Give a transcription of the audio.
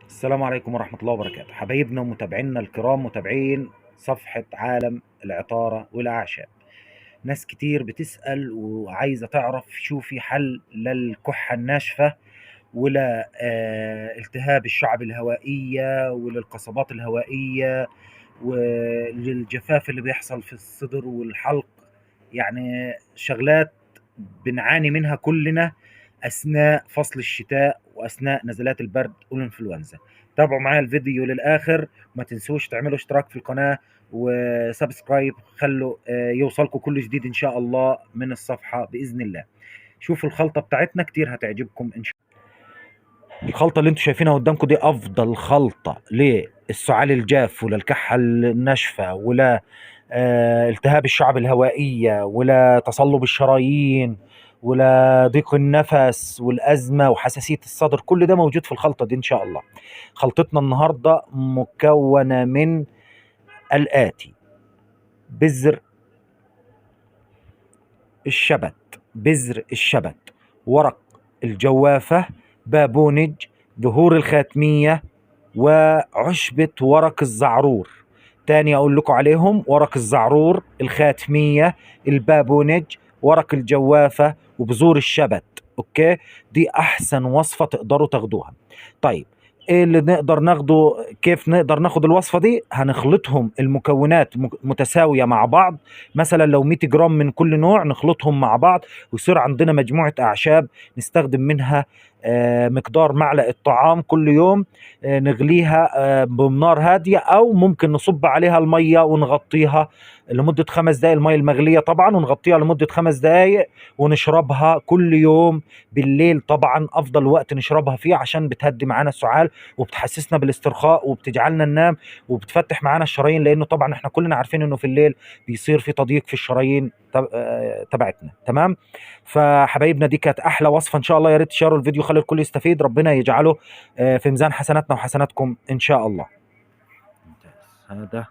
السلام عليكم ورحمة الله وبركاته. حبايبنا ومتابعينا الكرام، متابعين صفحة عالم العطارة والأعشاب. ناس كتير بتسأل وعايزة تعرف شو في حل للكحة الناشفة ولا التهاب الشعب الهوائية وللقصبات الهوائية وللجفاف اللي بيحصل في الصدر والحلق. يعني شغلات بنعاني منها كلنا أثناء فصل الشتاء وأثناء نزلات البرد والإنفلونزا. تابعوا معايا الفيديو للآخر، ما تنسوش تعملوا اشتراك في القناة وسبسكرايب، خلوا يوصلكم كل جديد إن شاء الله من الصفحة بإذن الله. شوفوا الخلطة بتاعتنا كتير هتعجبكم إن شاء الله. الخلطة اللي انتوا شايفينها قدامكم دي أفضل خلطة للسعال الجاف وللكحة الناشفة ولا التهاب الشعب الهوائية ولا تصلب الشرايين ولا ضيق النفس والأزمة وحساسية الصدر. كل ده موجود في الخلطة دي إن شاء الله. خلطتنا النهاردة مكونة من الآتي: بذر الشبت، ورق الجوافة، بابونج، ظهور الخاتمية، وعشبة ورق الزعرور. تاني أقول لكم عليهم: ورق الزعرور، الخاتمية، البابونج، ورق الجوافة، وبذور الشبت. أوكي، دي أحسن وصفة تقدروا تاخدوها. طيب، ايه اللي نقدر ناخده؟ كيف نقدر ناخد الوصفة دي؟ هنخلطهم المكونات متساوية مع بعض. مثلا لو 100 جرام من كل نوع نخلطهم مع بعض ويصير عندنا مجموعة أعشاب نستخدم منها مقدار معلقة طعام كل يوم. نغليها بنار هادية، أو ممكن نصب عليها المية ونغطيها لمدة 5 دقايق، المية المغلية طبعا، ونغطيها لمدة 5 دقايق ونشربها كل يوم بالليل. طبعا أفضل وقت نشربها فيه عشان بتهدي معانا السعال وبتحسسنا بالاسترخاء وبتجعلنا ننام وبتفتح معانا الشرايين، لأنه طبعا احنا كلنا عارفين انه في الليل بيصير في تضييق في الشرايين تبعتنا. تمام. فحبايبنا دي كانت احلى وصفه ان شاء الله. يا ريت تشاروا الفيديو، خلي الكل يستفيد، ربنا يجعله في ميزان حسناتنا وحسناتكم ان شاء الله. ممتاز. هذا